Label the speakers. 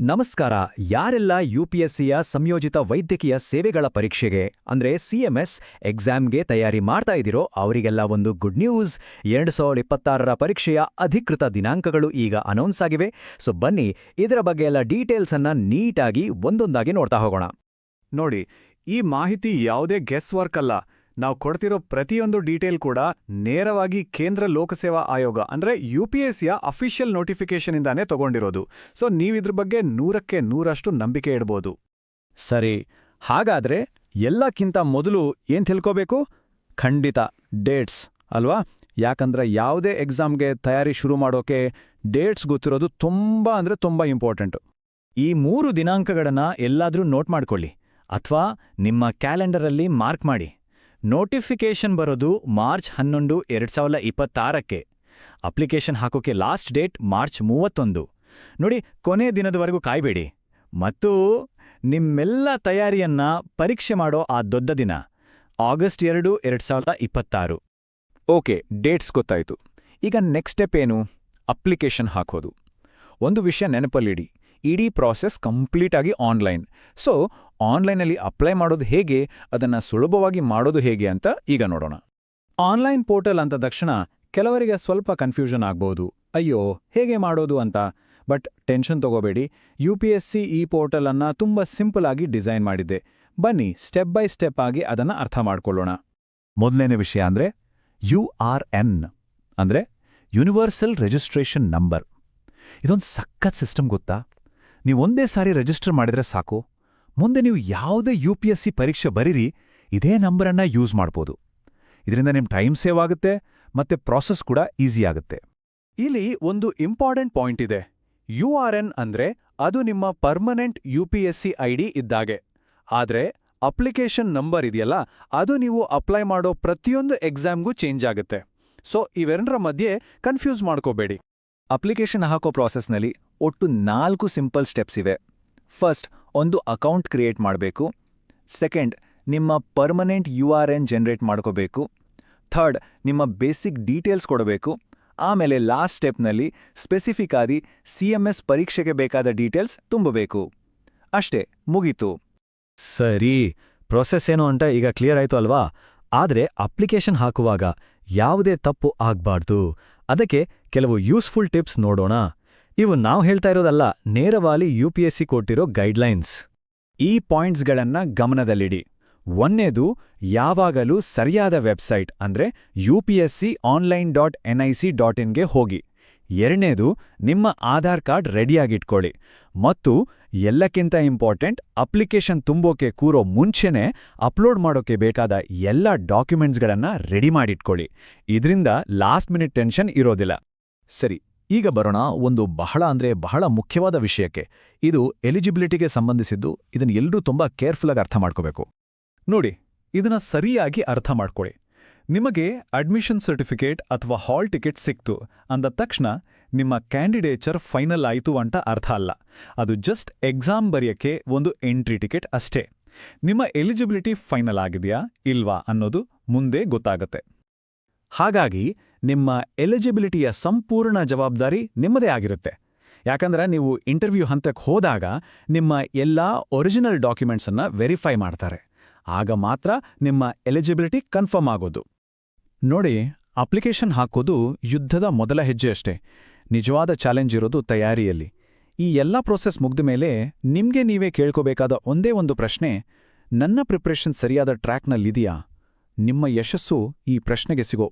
Speaker 1: ನಮಸ್ಕಾರ. ಯಾರೆಲ್ಲ ಯುಪಿಎಸ್ಸಿಯ ಸಂಯೋಜಿತ ವೈದ್ಯಕೀಯ ಸೇವೆಗಳ ಪರೀಕ್ಷೆಗೆ ಅಂದ್ರೆ ಸಿಎಂಎಸ್ ಎಕ್ಸಾಮ್ಗೆ ತಯಾರಿ ಮಾಡ್ತಾ ಇದ್ದೀರೋ ಅವರಿಗೆಲ್ಲ ಒಂದು ಗುಡ್ ನ್ಯೂಸ್. 2026ರ ಪರೀಕ್ಷೆಯ ಅಧಿಕೃತ ದಿನಾಂಕಗಳು ಈಗ ಅನೌನ್ಸ್ ಆಗಿವೆ. ಸೊ ಬನ್ನಿ, ಇದರ ಬಗ್ಗೆ ಎಲ್ಲ ಡೀಟೇಲ್ಸ್ ಅನ್ನ ನೀಟಾಗಿ ಒಂದೊಂದಾಗಿ ನೋಡ್ತಾ ಹೋಗೋಣ.
Speaker 2: ನೋಡಿ, ಈ ಮಾಹಿತಿ ಯಾವುದೇ ಗೆಸ್ ವರ್ಕ್ ಅಲ್ಲ. ನಾವು ಕೊಡ್ತಿರೋ ಪ್ರತಿಯೊಂದು ಡೀಟೇಲ್ ಕೂಡ ನೇರವಾಗಿ ಕೇಂದ್ರ ಲೋಕಸೇವಾ ಆಯೋಗ ಅಂದ್ರೆ ಯುಪಿಎಸ್ಸಿಯ ಅಫಿಷಿಯಲ್ ನೋಟಿಫಿಕೇಶನ್ ತಗೊಂಡಿರೋದು. ಸೊ ನೀವಿದ್ರ ಬಗ್ಗೆ 100ಕ್ಕೆ 100ರಷ್ಟು ನಂಬಿಕೆ ಇಡಬಹುದು.
Speaker 1: ಸರಿ, ಹಾಗಾದ್ರೆ ಎಲ್ಲಕ್ಕಿಂತ ಮೊದಲು ಏನ್ ತಿಳ್ಕೋಬೇಕು? ಖಂಡಿತ ಡೇಟ್ಸ್ ಅಲ್ವಾ? ಯಾಕಂದ್ರೆ ಯಾವುದೇ ಎಕ್ಸಾಮ್ಗೆ ತಯಾರಿ ಶುರು ಮಾಡೋಕೆ ಡೇಟ್ಸ್ ಗೊತ್ತಿರೋದು ತುಂಬಾ ಇಂಪಾರ್ಟೆಂಟು. ಈ 3 ದಿನಾಂಕಗಳನ್ನ ಎಲ್ಲಾದ್ರೂ ನೋಟ್ ಮಾಡ್ಕೊಳ್ಳಿ ಅಥವಾ ನಿಮ್ಮ ಕ್ಯಾಲೆಂಡರಲ್ಲಿ ಮಾರ್ಕ್ ಮಾಡಿ. ನೋಟಿಫಿಕೇಶನ್ ಬರೋದು ಮಾರ್ಚ್ 11, 2026ಕ್ಕೆ. ಅಪ್ಲಿಕೇಶನ್ ಹಾಕೋಕೆ ಲಾಸ್ಟ್ ಡೇಟ್ ಮಾರ್ಚ್ 31. ನೋಡಿ, ಕೊನೆ ದಿನದವರೆಗೂ ಕಾಯ್ಬೇಡಿ. ಮತ್ತು ನಿಮ್ಮೆಲ್ಲ ತಯಾರಿಯನ್ನ ಪರೀಕ್ಷೆ ಮಾಡೋ ಆ ದೊಡ್ಡ ದಿನ ಆಗಸ್ಟ್ 2, 2026.
Speaker 2: ಓಕೆ, ಡೇಟ್ಸ್ ಗೊತ್ತಾಯ್ತು. ಈಗ ನೆಕ್ಸ್ಟ್ ಸ್ಟೆಪ್ ಏನು? ಅಪ್ಲಿಕೇಶನ್ ಹಾಕೋದು. ಒಂದು ವಿಷಯ ನೆನಪಲ್ಲಿಡಿ, ಇಡೀ ಪ್ರಾಸೆಸ್ ಕಂಪ್ಲೀಟಾಗಿ ಆನ್ಲೈನ್. ಸೊ ಆನ್ಲೈನಲ್ಲಿ ಅಪ್ಲೈ ಮಾಡೋದು ಹೇಗೆ, ಅದನ್ನು ಸುಲಭವಾಗಿ ಮಾಡೋದು ಹೇಗೆ ಅಂತ ಈಗ ನೋಡೋಣ.
Speaker 1: ಆನ್ಲೈನ್ ಪೋರ್ಟಲ್ ಅಂದ ತಕ್ಷಣ ಕೆಲವರಿಗೆ ಸ್ವಲ್ಪ ಕನ್ಫ್ಯೂಷನ್ ಆಗ್ಬೋದು. ಅಯ್ಯೋ, ಹೇಗೆ ಮಾಡೋದು ಅಂತ. ಬಟ್ ಟೆನ್ಷನ್ ತಗೋಬೇಡಿ, ಯುಪಿಎಸ್ಸಿ ಈ ಪೋರ್ಟಲ್ ಅನ್ನ ತುಂಬ ಸಿಂಪಲ್ ಆಗಿ ಡಿಸೈನ್ ಮಾಡಿದ್ದೆ. ಬನ್ನಿ ಸ್ಟೆಪ್ ಬೈ ಸ್ಟೆಪ್ ಆಗಿ ಅದನ್ನ ಅರ್ಥ ಮಾಡ್ಕೊಳ್ಳೋಣ.
Speaker 3: ಮೊದಲನೇ ವಿಷಯ ಅಂದ್ರೆ URN ಅಂದ್ರೆ ಯೂನಿವರ್ಸಲ್ ರಿಜಿಸ್ಟ್ರೇಷನ್ ನಂಬರ್. ಇದೊಂದು ಸಖತ್ ಸಿಸ್ಟಮ್ ಗೊತ್ತಾ? ನೀವು ಒಂದೇ ಸಾರಿ ರಿಜಿಸ್ಟರ್ ಮಾಡಿದ್ರೆ ಸಾಕು. ಮುಂದೆ ನೀವು ಯಾವುದೇ UPSC ಪರೀಕ್ಷೆ ಬರೀರಿ, ಇದೇ ನಂಬರನ್ನ ಯೂಸ್ ಮಾಡ್ಬೋದು. ಇದರಿಂದ ನಿಮ್ಮ ಟೈಮ್ ಸೇವ್ ಆಗುತ್ತೆ ಮತ್ತೆ ಪ್ರಾಸೆಸ್ ಕೂಡ ಈಸಿ ಆಗುತ್ತೆ.
Speaker 2: ಇಲ್ಲಿ ಒಂದು ಇಂಪಾರ್ಟೆಂಟ್ ಪಾಯಿಂಟ್ ಇದೆ. URN ಅಂದ್ರೆ ಅದು ನಿಮ್ಮ ಪರ್ಮನೆಂಟ್ UPSC ID ಇದ್ದಾಗೆ. ಆದ್ರೆ ಅಪ್ಲಿಕೇಶನ್ ನಂಬರ್ ಇದೆಯಲ್ಲ, ಅದು ನೀವು ಅಪ್ಲೈ ಮಾಡೋ ಪ್ರತಿಯೊಂದು ಎಕ್ಸಾಮ್ಗೂ ಚೇಂಜ್ ಆಗುತ್ತೆ. ಸೊ ಇವೆರಡರ ಮಧ್ಯೆ ಕನ್ಫ್ಯೂಸ್ ಮಾಡ್ಕೋಬೇಡಿ.
Speaker 3: ಅಪ್ಲಿಕೇಶನ್ ಹಾಕೋ ಪ್ರಾಸೆಸ್ನಲ್ಲಿ ಒಟ್ಟು 4 ಸಿಂಪಲ್ ಸ್ಟೆಪ್ಸ್ ಇವೆ. ಫಸ್ಟ್, ಒಂದು ಅಕೌಂಟ್ ಕ್ರಿಯೇಟ್ ಮಾಡಬೇಕು. ಸೆಕೆಂಡ್, ನಿಮ್ಮ ಪರ್ಮನೆಂಟ್ URN ಜನರೇಟ್ ಮಾಡ್ಕೋಬೇಕು. ಥರ್ಡ್, ನಿಮ್ಮ ಬೇಸಿಕ್ ಡೀಟೇಲ್ಸ್ ಕೊಡಬೇಕು. ಆಮೇಲೆ ಲಾಸ್ಟ್ ಸ್ಟೆಪ್ನಲ್ಲಿ ಸ್ಪೆಸಿಫಿಕ್ ಆಗಿ CMS ಪರೀಕ್ಷೆಗೆ ಬೇಕಾದ ಡೀಟೇಲ್ಸ್ ತುಂಬಬೇಕು. ಅಷ್ಟೇ, ಮುಗೀತು.
Speaker 1: ಸರಿ, ಪ್ರೊಸೆಸ್ ಏನು ಅಂತ ಈಗ ಕ್ಲಿಯರ್ ಆಯ್ತು ಅಲ್ವಾ? ಆದ್ರೆ ಅಪ್ಲಿಕೇಶನ್ ಹಾಕುವಾಗ ಯಾವುದೇ ತಪ್ಪು ಆಗ್ಬಾರ್ದು. ಅದಕ್ಕೆ ಕೆಲವು ಯೂಸ್ಫುಲ್ ಟಿಪ್ಸ್ ನೋಡೋಣ. ಇವು ನಾವು ಹೇಳ್ತಾ ಇರೋದಲ್ಲ, ನೇರವಾಗಿ UPSC ಕೊಟ್ಟಿರೋ ಗೈಡ್ಲೈನ್ಸ್.
Speaker 2: ಈ ಪಾಯಿಂಟ್ಸ್ಗಳನ್ನ ಗಮನದಲ್ಲಿಡಿ. ಒಂದನೇದು, ಯಾವಾಗಲೂ ಸರಿಯಾದ ವೆಬ್ಸೈಟ್ ಅಂದ್ರೆ upsconline.nic.inಗೆ ಹೋಗಿ. ಎರಡನೇದು, ನಿಮ್ಮ ಆಧಾರ್ ಕಾರ್ಡ್ ರೆಡಿಯಾಗಿಟ್ಕೊಳ್ಳಿ. ಮತ್ತು ಎಲ್ಲಕ್ಕಿಂತ ಇಂಪಾರ್ಟೆಂಟ್, ಅಪ್ಲಿಕೇಶನ್ ತುಂಬೋಕೆ ಕೂರೋ ಮುಂಚೆನೇ ಅಪ್ಲೋಡ್ ಮಾಡೋಕೆ ಬೇಕಾದ ಎಲ್ಲ ಡಾಕ್ಯುಮೆಂಟ್ಸ್ಗಳನ್ನ ರೆಡಿ ಮಾಡಿಟ್ಕೊಳ್ಳಿ. ಇದರಿಂದ ಲಾಸ್ಟ್ ಮಿನಿಟ್ ಟೆನ್ಷನ್ ಇರೋದಿಲ್ಲ.
Speaker 3: ಸರಿ, ಈಗ ಬರೋಣ ಒಂದು ಬಹಳ ಮುಖ್ಯವಾದ ವಿಷಯಕ್ಕೆ. ಇದು ಎಲಿಜಿಬಿಲಿಟಿಗೆ ಸಂಬಂಧಿಸಿದ್ದು. ಇದನ್ನು ಎಲ್ಲರೂ ತುಂಬಾ ಕೇರ್ಫುಲ್ ಆಗಿ ಅರ್ಥ ಮಾಡ್ಕೋಬೇಕು.
Speaker 2: ನೋಡಿ, ಇದನ್ನ ಸರಿಯಾಗಿ ಅರ್ಥ ಮಾಡ್ಕೊಳ್ಳಿ. ನಿಮಗೆ ಅಡ್ಮಿಷನ್ ಸರ್ಟಿಫಿಕೇಟ್ ಅಥವಾ ಹಾಲ್ ಟಿಕೆಟ್ ಸಿಕ್ತು ಅಂದ ತಕ್ಷಣ ನಿಮ್ಮ ಕ್ಯಾಂಡಿಡೇಚರ್ ಫೈನಲ್ ಆಯಿತು ಅಂತ ಅರ್ಥ ಅಲ್ಲ. ಅದು ಜಸ್ಟ್ ಎಕ್ಸಾಮ್ ಬರೆಯಕ್ಕೆ ಒಂದು ಎಂಟ್ರಿ ಟಿಕೆಟ್ ಅಷ್ಟೇ. ನಿಮ್ಮ ಎಲಿಜಿಬಿಲಿಟಿ ಫೈನಲ್ ಆಗಿದೆಯಾ ಇಲ್ವಾ ಅನ್ನೋದು ಮುಂದೆ ಗೊತ್ತಾಗತ್ತೆ.
Speaker 3: ಹಾಗಾಗಿ ನಿಮ್ಮ ಎಲಿಜಿಬಿಲಿಟಿಯ ಸಂಪೂರ್ಣ ಜವಾಬ್ದಾರಿ ನಿಮ್ಮದೇ ಆಗಿರುತ್ತೆ. ಯಾಕಂದ್ರೆ ನೀವು ಇಂಟರ್ವ್ಯೂ ಹಂತಕ್ಕೆ ಹೋದಾಗ ನಿಮ್ಮ ಎಲ್ಲಾ ಒರಿಜಿನಲ್ ಡಾಕ್ಯುಮೆಂಟ್ಸನ್ನ ವೆರಿಫೈ ಮಾಡ್ತಾರೆ. ಆಗ ಮಾತ್ರ ನಿಮ್ಮ ಎಲಿಜಿಬಿಲಿಟಿ ಕನ್ಫರ್ಮ್ ಆಗೋದು.
Speaker 1: ನೋಡಿ, ಅಪ್ಲಿಕೇಶನ್ ಹಾಕೋದು ಯುದ್ಧದ ಮೊದಲ ಹೆಜ್ಜೆ ಅಷ್ಟೇ. ನಿಜವಾದ ಚಾಲೆಂಜ್ ಇರೋದು ತಯಾರಿಯಲ್ಲಿ. ಈ ಎಲ್ಲ ಪ್ರೋಸೆಸ್ ಮುಗ್ದ ಮೇಲೆ ನಿಮ್ಗೆ ನೀವೇ ಕೇಳ್ಕೋಬೇಕಾದ ಒಂದೇ ಒಂದು ಪ್ರಶ್ನೆ, ನನ್ನ ಪ್ರಿಪ್ರೇಷನ್ ಸರಿಯಾದ ಟ್ರ್ಯಾಕ್ನಲ್ಲಿದೆಯಾ? ನಿಮ್ಮ ಯಶಸ್ಸು ಈ ಪ್ರಶ್ನೆಗೆ ಸಿಗೋ